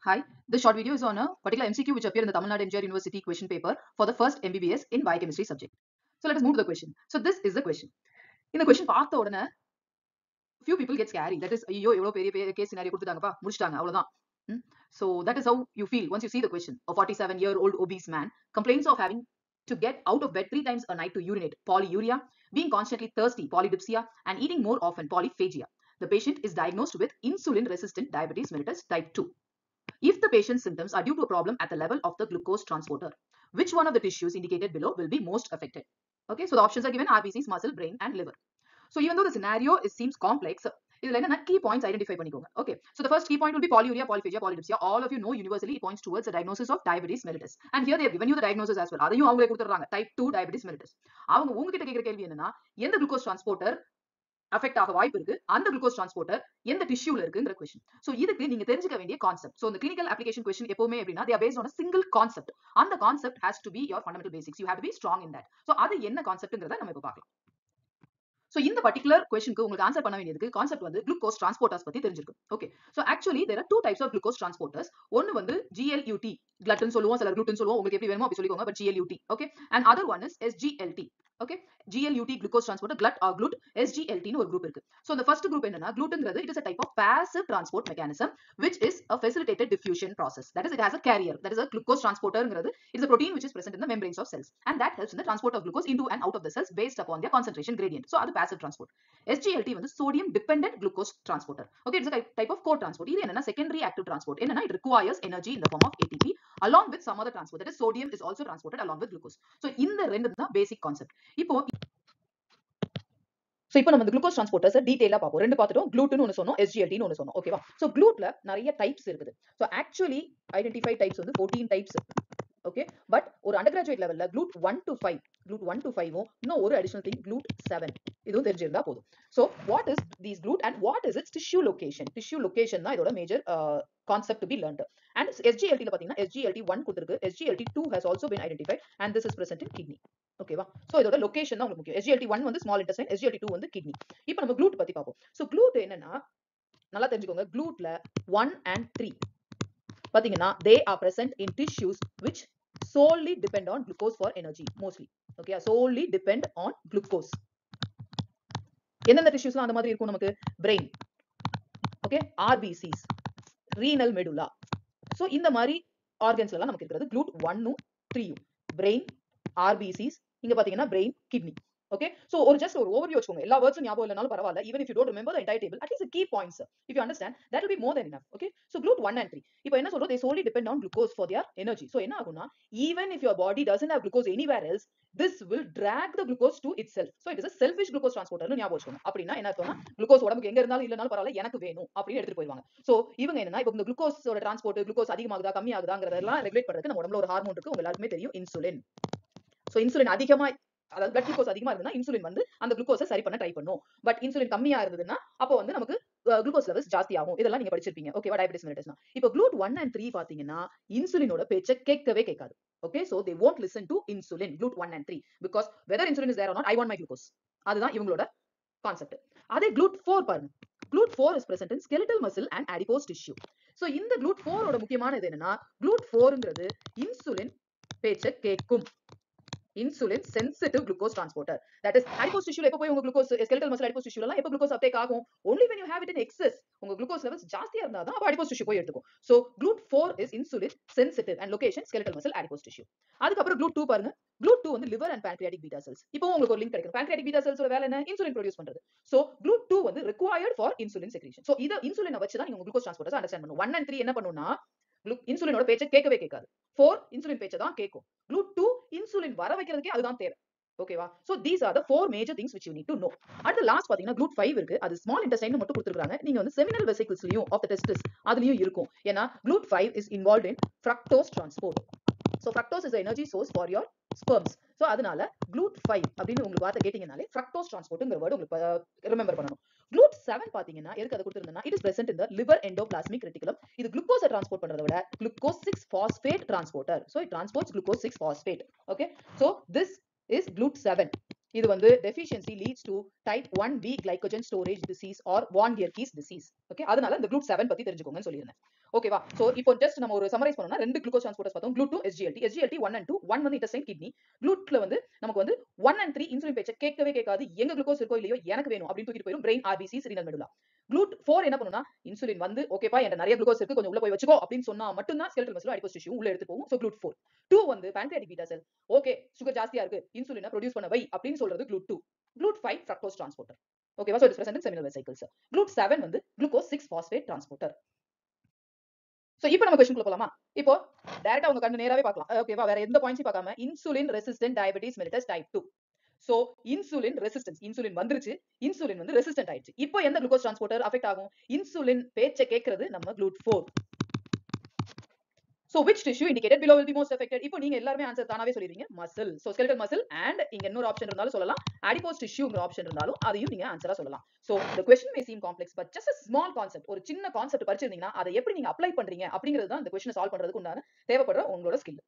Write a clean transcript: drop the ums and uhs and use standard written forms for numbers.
Hi, this short video is on a particular MCQ which appeared in the Tamil Nadu Engineering University question paper for the first MBBS in biochemistry subject. So let us move to the question. So this is the question. In the question பார்த்த உடனே few people get scary. That is, ஐயோ எவ்வளவு பெரிய case scenario கொடுத்துட்டாங்கப்பா முடிச்சிட்டாங்க அவ்வளவுதான். So that is how you feel once you see the question. A 47-year-old obese man complains of having to get out of bed 3 times a night to urinate, polyuria, being constantly thirsty, polydipsia, and eating more often, polyphagia. The patient is diagnosed with insulin-resistant diabetes mellitus type 2. If the patient's symptoms are due to a problem at the level of the glucose transporter, which one of the tissues indicated below will be most affected? Okay, so the options are given: RBCs, muscle, brain, and liver. So even though the scenario seems complex, இதுல என்ன key points identify பண்ணிக்கோங்க. Okay, so the first key point will be polyuria, polyphagia, polydipsia. All of you know universally it points towards the diagnosis of diabetes mellitus. And here they have given you the diagnosis as well. அதையும் அவங்களே கொடுத்துறாங்க, type 2 diabetes mellitus. அவங்க உங்ககிட்ட கேக்குற கேள்வி என்னன்னா, எந்த glucose transporter affect ஆக வாய்ப்பு இருக்கு, அந்த குளுக்கோஸ் டிரான்ஸ்போர்ட்டர் எந்த டிஷ்யூல இருக்குங்கிற क्वेश्चन. சோ இதுக்கு நீங்க தெரிஞ்சுக்க வேண்டிய கான்செப்ட். சோ இந்த கிளினிக்கல் அப்ளிகேஷன் क्वेश्चन எப்பவுமே எப்படின்னா they are based on a single concept. அந்த concept has to be your fundamental basics. You have to be strong in that. So அது என்ன கான்செப்ட்ங்கறத நம்ம இப்ப பார்க்கலாம். So இந்த particular questionக்கு உங்களுக்கு ஆன்சர் பண்ண வேண்டியதுக்கு கான்செப்ட் வந்து glucose transporters பத்தி தெரிஞ்சிருக்கும். Okay, so actually there are two types of glucose transporters. ஒன்னு வந்து GLUT, gluten சொல்லுவோம், சிலர் gluten சொல்லுவோம், உங்களுக்கு எப்படி வேணுமோ அப்படி சொல்லிக்கோங்க, but GLUT. Okay, and other one is SGLT. Okay, GLUT glucose transporter, glut or GLUT, SGLT னு ஒரு group இருக்கு. So the first group என்னன்னா, glutenங்கிறது it is a type of passive transport mechanism which is a facilitated diffusion process. That is, it has a carrier. That is a glucose transporterங்கிறது it is a protein which is present in the membranes of cells and that helps in the transport of glucose into and out of the cells based upon their concentration gradient. So அது passive transport. SGLT வந்து sodium dependent glucose transporter. Okay, it's a type of co-transport. இது என்னன்னா secondary active transport. என்னன்னா it requires energy in the form of ATP along with some other transport. That is, sodium is also transported along with glucose. So இந்த ரெண்டு தான் basic concept. இப்போ நம்ம இந்த glucose transporters டீடைலா பார்ப்போம். ரெண்டு பார்த்துட்டோம், gluten ஒன்னு சொன்னோம், SGLT னு ஒன்னு சொன்னோம். ஓகேவா? சோ glutல நிறைய டைப்ஸ் இருக்குது. சோ ஆக்சுவலி ஐடென்டிஃபைட் டைப்ஸ் வந்து 14 டைப்ஸ். ஓகே, பட் ஒரு அண்டர்கிராஜுவேட் லெவல்ல glut 1 to 5, glut 1 to 5 இன்னும் ஒரு அடிஷனல் திங் glut 7 இதுவும் தெரிஞ்சிருந்தா போதும். So what is these glut and what is its tissue location? Tissue location தான் இதோட major concept to be learned. And SGLT ல பாத்தீங்கன்னா SGLT 1 கொடுத்திருக்கு, SGLT 2 has also been identified and this is present in kidney. ஓகேவா? So இதோட location தான் உங்களுக்கு முக்கியம். SGLT 1 வந்து ஸ்மால் இன்டெஸ்டைன், SGLT 2 வந்து கிட்னி. இப்போ நம்ம glut பத்தி பார்ப்போம். சோ glut என்னன்னா நல்லா தெரிஞ்சுக்கோங்க, glutல 1 and 3 பாத்தீங்கன்னா they are present in tissues which solely depend on glucose for energy mostly. Okay, solely depend on glucose. எந்தெந்த டிஷ்யூஸ்லாம் அந்த மாதிரி இருக்கும் நமக்கு? brain, okay, RBCs, renal medulla. So இந்த மாதிரி ஆர்கன்ஸ்ல எல்லாம் நமக்கு இருக்கிறது glut 1 உம் 3 உம். brain, RBCs, இங்க பாத்தீங்கன்னா brain, kidney. Okay, so ஒரு just ஒரு overview வச்சுக்கோங்க. எல்லா வேர்ட்ஸும் ஞாபகம் இல்லனாலும் பரவாயில்லை. Even if you don't remember the entire table, at least the key points, if you understand, that will be more than enough. Okay, so glut 1 and 3. இப்போ என்ன சொல்றோம்? They solely depend on glucose for their energy. So என்ன ஆகும்னா, even if your body doesn't have glucose anywhere else, this will drag the glucose to itself. So it is a selfish glucose transporter னு ஞாபகம் வச்சுக்கோங்க. அப்படினா என்ன அர்த்தம்னா, glucose உடம்புக்கு எங்க இருந்தாலும் இல்லனாலும் பரவாயில்லை, எனக்கு வேணும் அப்படி எடுத்துட்டு போயிடுவாங்க. So இவங்க என்னன்னா, இப்போ இந்த glucoseோட டிரான்ஸ்போர்ட், glucose அதிகமாகுதா கம்மியாகுதாங்கறதெல்லாம் ரெகுலேட் பண்றதுக்கு நம்ம உடம்புல ஒரு ஹார்மோன் இருக்கு, உங்க எல்லாருக்குமே தெரியும், இன்சுலின். So இன்சுலின் அதிகமா, அதாவது blood glucose அதிகமா இருந்ததுன்னா இன்சுலின் வந்து அந்த குளுக்கோஸை சரி பண்ண ட்ரை பண்ணும். பட் இன்சுலின் கம்மியா இருந்ததுன்னா அப்போ வந்து நமக்கு குளுக்கோஸ் லெவல்ஸ் ஜாஸ்தி ஆகும். இதெல்லாம் நீங்க படிச்சிருப்பீங்க. ஓகேவா? டயபெட்டிஸ் மெலிட்டஸ்னா. இப்போ glut 1 and 3 பாத்தீங்கன்னா இன்சுலினோட பேச்சை கேட்கவே கேட்காது. Okay, so they won't listen to insulin, glut 1 and 3, because whether insulin is there or not, I want my glucose. அதுதான் இவங்களோட கான்செப்ட். அதே glut 4 பாருங்க. glut 4 is present in skeletal muscle and adipose tissue. So இந்த glut 4 ஓட முக்கியமானது என்னன்னா, glut 4ங்கிறது insulin பேச்சை கேட்கும். insulin sensitive glucose transporter. That is, adipose tissue எப்ப போய் உங்க glucose, skeletal muscle adipose tissue எல்லாம் எப்ப glucose uptake ஆகும்? Only when you have it in excess. உங்க glucose levels ஜாஸ்தியா இருந்தா தான் அப்ப adipose tissue போய் எடுத்துக்கும். So glut 4 is insulin sensitive and location skeletal muscle adipose tissue. அதுக்கு அப்புறம் glut 2 பாருங்க. glut 2 வந்து liver and pancreatic beta cells. இப்போ உங்களுக்கு ஒரு லிங்க் கிடைக்கும். pancreatic beta cells ஓட வேலை என்ன? இன்சுலின் ப்ரொடியூஸ் பண்றது. So glut 2 வந்து required for insulin secretion. So இத இன்சுலினை வச்சு தான் நீங்க glucose transporters அண்டர்ஸ்டாண்ட் பண்ணணும். 1 and 3 என்ன பண்ணும்னா, இன்சுலினோட பேச்சை கேட்கவே கேட்காது. 4 இன்சுலின் பேச்சை தான் கேட்கும். glut 2 இன்சுலின் வர வைக்கிறதுக்கே அதுதான் தேவை. ஓகேவா? So these are the four major things which you need to know. அடுத்து லாஸ்ட் பாத்தீங்கன்னா glut 5 இருக்கு. அது ஸ்மால் இன்டெஸ்டைன் மட்டும் கொடுத்திருக்காங்க. நீங்க வந்து seminal vesiclesலயும் of the testis அதுலயும் இருக்கும். ஏன்னா glut 5 is involved in fructose transport. So fructose is the energy source for your sperms. So அதனால glut 5 அப்படின்னு உங்களுக்கு வார்த்தை கேட்டீங்கனாலே fructose transportங்கிற வேர்ட் உங்களுக்கு ரிமெம்பர் பண்ணணும். glut 7 பாத்தீங்கன்னா எதுக்கு அதை கொடுத்திருந்தேன்னா, it is present in the liver endoplasmic reticulum. இது குளுக்கோஸை டிரான்ஸ்போர்ட் பண்றதை விட glucose 6 phosphate transporter. So it transports glucose 6 phosphate. Okay, so this is glut 7. இது வந்து deficiency leads to type 1b glycogen storage disease or von Wieren's disease. Okay, அதனால இந்த glut 7 பத்தி தெரிஞ்சுக்கோங்கன்னு சொல்லியிருந்தேன். ஓகேவா? சோ இப்போ ஜஸ்ட் நம்ம ஒரு சம்மரைஸ் பண்ணோம்னா ரெண்டு குளுக்கோஸ் டிரான்ஸ்போர்ட்டர்ஸ் பார்த்தோம். GLUT2, SGLT. SGLT 1 and 2. 1 வந்து intestine kidney. GLUTல வந்து நமக்கு வந்து 1 and 3 இன்சுலின் பேச்ச கேட்கவே கேட்காது. எங்க குளுக்கோஸ் இருக்கோ இல்லையோ எனக்கு வேணும் அப்படின்னு தூக்கிட்டு போயிரும் brain, RBCs, renal medulla. GLUT4 என்ன பண்ணும்னா இன்சுலின் வந்து ஓகேப்பா என்கிட்ட நிறைய குளுக்கோஸ் இருக்கு கொஞ்சம் உள்ள போய் வச்சுக்கோ அப்படின்னு சொன்னா மட்டும் தான் skeletal muscle adipose tissue உள்ள எடுத்து போகும். So GLUT4. 2 வந்து pancreatic beta cell. Okay sugar ஜாஸ்தியா இருக்கு இன்சுலினை ப்ரொடியூஸ் பண்ண வை அப்படின்னு சொல்றது GLUT2. GLUT5 fructose transporter. ஓகேவா? So it is present in seminal vesicles. GLUT7 வந்து glucose 6 phosphate transporter. சோ இப்போ நம்ம क्वेश्चन குள்ள போலாமா? இப்போ டைரக்டா உங்க கண்ணு நேராவே பார்க்கலாம். ஓகேவா? வேற எந்த பாயிண்ட்ஸையும் பார்க்காம insulin resistant diabetes mellitus type 2. So insulin resistance insulin வந்துருச்சு இன்சுலின் வந்து ரெசிஸ்டன்ட் ஆயிடுச்சு. இப்போ எந்த குளுக்கோஸ் டிரான்ஸ்போர்ட்டர் அஃபெக்ட் ஆகும்? இன்சுலின் பேச்ச கேக்குறது நம்ம GLUT4. So which tissue indicated below will be most affected? இப்போ நீங்க எல்லாரும் ஆன்சர் தானாவே சொல்லிடுவீங்க muscle. So skeletal muscle and இங்க இன்னொரு ஆப்ஷன் இருந்தாலும் சொல்லலாம் adipose tissueங்கற ஆப்ஷன் இருந்தாலும் அதையும் நீங்க ஆன்சரா சொல்லலாம். So the question may seem complex but just a small concept. ஒரு சின்ன கான்செப்ட் படிச்சிருந்தீங்கன்னா அதை எப்படி நீங்க அப்ளை பண்றீங்க அப்படிங்கிறது தான் இந்த क्वेश्चन சால்வ் பண்றதுக்கு உண்டான தேவைப்படுற உங்களோட ஸ்கில்.